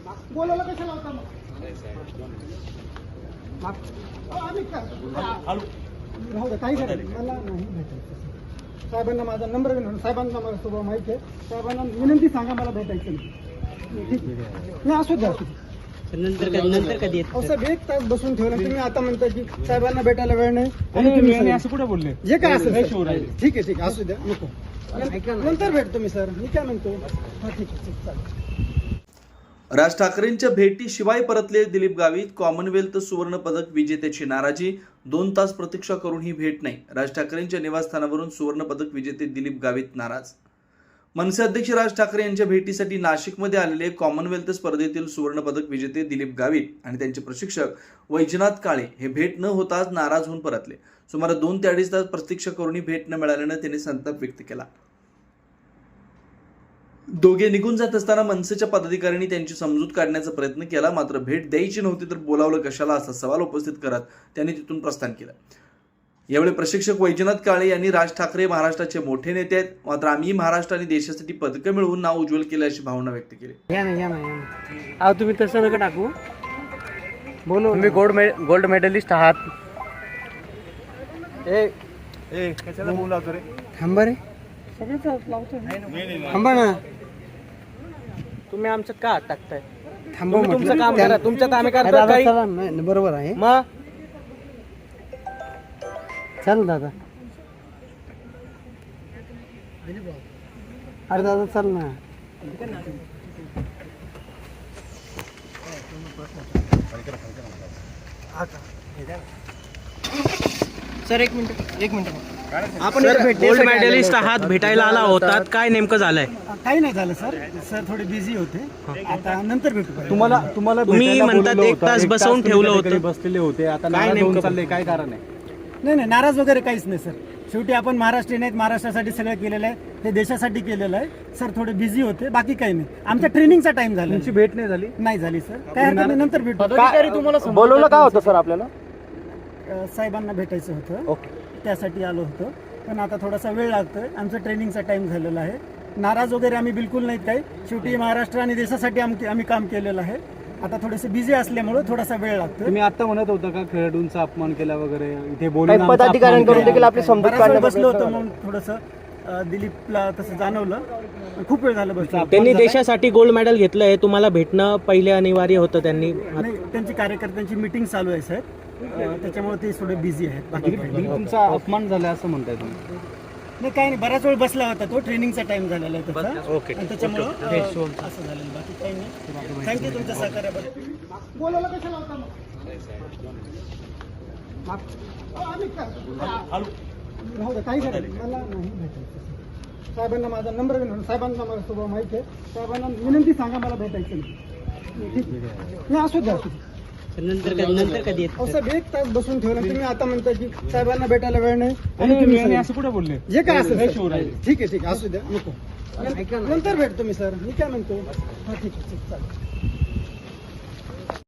बोलायला कशाला होता मग? आम्ही काय राहू दे, काही नाही, मला नाही भेटायचं. साहेबांना माझा नंबर घेऊन, साहेबांना मला स्वभाव माहिती आहे, साहेबांना विनंती सांगा मला भेटायचं नाही. ठीक नाही, असू द्या, असू द्या. नंतर कधी अहो साहेब, 1 तास बसून ठेवलं, तुम्ही आता म्हणता की साहेबांना भेटायला वेळ नाही, आणि तुम्ही असं कुठे बोलले? जे काय असेल ठीक आहे, असू द्या, नको नंतर भेटतो मी सर. मी काय म्हणतो, हा ठीक आहे, चालेल. राज ठाकरेंच्या भेटीशिवाय परतले दिलीप गावित. कॉमनवेल्थ सुवर्ण पदक विजेत्याची नाराजी. 2 तास प्रतीक्षा करून ही भेट नाही. राज ठाकरेंच्या निवासस्थानावरून सुवर्ण पदक विजेते दिलीप गावित नाराज. मनसे अध्यक्ष राज ठाकरे यांच्या भेटीसाठी नाशिकमध्ये आलेले कॉमनवेल्थ स्पर्धेतील सुवर्ण पदक विजेते दिलीप गावित आणि त्यांचे प्रशिक्षक वैजनाथ काळे हे भेट न होताच नाराज होऊन परतले. सुमारे 2 ते 2.5 तास प्रतीक्षा करूनही भेट न मिळाल्यानं त्यांनी संताप व्यक्त केला. दोघे निघून जात असताना मनसेच्या पदाधिकाऱ्यांनी त्यांची समजूत काढण्याचा प्रयत्न केला, मात्र भेट द्यायची नव्हती तर बोलावलं कशाला असा सवाल उपस्थित करत त्यांनी तिथून प्रस्थान केलं. यावेळी प्रशिक्षक वैजनाथ काळे यांनी राज ठाकरे महाराष्ट्राचे मोठे नेते आहेत, मात्र आम्ही महाराष्ट्र आणि देशासाठी पदकं मिळवून नाव उज्ज्वल केलं अशी भावना व्यक्त केली. अहो तुम्ही तसं नका टाकू, बोलू. तुम्ही गोल्ड मेडलिस्ट आहात. कशाला बोलावतो रे? थांबा रे, थांबा ना, तुम्ही आमचं का हात टाकताय? थांबा, तुमचं काम करा, तुमचं काम करता काही. बरोबर आहे. मग चल दादा, अरे दादा चल ना. सर एक मिनिट आपण गोल्ड मेडलिस्ट आहात, भेटायला आला होतात, काय नेमकं झालंय? काही नाही झालं सर थोडे बिझी होते, आता नंतर भेटू. तुम्हाला तुम्ही म्हणतात 1 तास बसवून ठेवलं होतं, बसलेले होते, आता काय नाराज होऊन नेमकं चालले, काय कारण आहे? नाही, नाराज वगैरे काहीच नाही सर. शेवटी आपण महाराष्ट्रीयन आहेत, महाराष्ट्रासाठी सगळं केलेलं आहे, ते देशासाठी केलेलं आहे. सर थोडे बिझी होते, बाकी काही नाही. आमच्या ट्रेनिंगचा टाइम झाला. तुमची भेट नाही झाली? नाही झाली सर, काय हरकत नाही, नंतर भेटू. तुम्हाला बोलवलं का होतं सर आपल्याला? साहेबांना भेटायचं होतं, ओके. त्यासाठी आलो होतो, पण आता थोडासा वेळ लागतोय. आमचं ट्रेनिंगचा टाइम झालेला आहे. नाराज वगैरे आम्ही बिलकुल नाहीत काही. शेवटी महाराष्ट्र आणि देशासाठी आम्ही काम केलेलं आहे. आता थोडेसे बिझी असल्यामुळे थोडासा वेळ लागतो. तुम्ही आता म्हणत होता का खेळाडूंचा अपमान केला वगैरे, इथे बोलून पदाधिकाऱ्यांकडून देखील आपली समजूत काढण्यात बसलो होतो, म्हणून थोडंसं दिलीपला तसं जाणवलं. खूप वेळ झालं बसलो. त्यांनी देशासाठी गोल्ड मेडल घेतलंय, तुम्हाला भेटणं पहिले अनिवार्य होतं. त्यांनी नाही, त्यांची कार्यकर्त्यांची मीटिंग चालू आहे साहेब, त्याच्यामुळे ते थोडे बिझी आहेत. बाकी काही नाही. तुमचा अपमान झाला असं म्हणताय तुम्ही? नाही, काही नाही, बराच वेळ बसला होता तो. ट्रेनिंगचा टाइम झालेला आहे त्याचा, ओके. आणि त्याच्यामुळं असं झालेलं. बाकी काही नाही. थँक्यू तुमच्या सहकार्याबद्दल. बोलायला कशाला होता मग? आम्ही काय राहू दे, काही नाही, मला नाही भेटायचं. साहेबांना माझा नंबर घेऊन, साहेबांना मला स्वभाव माहिती आहे, साहेबांना विनंती सांगा मला भेटायचं नाही. ठीक नाही, असू द्या, असू द्या. नंतर कधी येत? अहो साहेब, 1 तास बसून ठेवलं, तुम्ही आता म्हणता की साहेबांना भेटायला वेळ नाही, आणि तुम्ही असं कुठे बोलले? जे काय असेल ठीक आहे, असू द्या, नको नंतर भेटतो मी सर. मी काय म्हणतो, हा ठीक आहे, चालेल.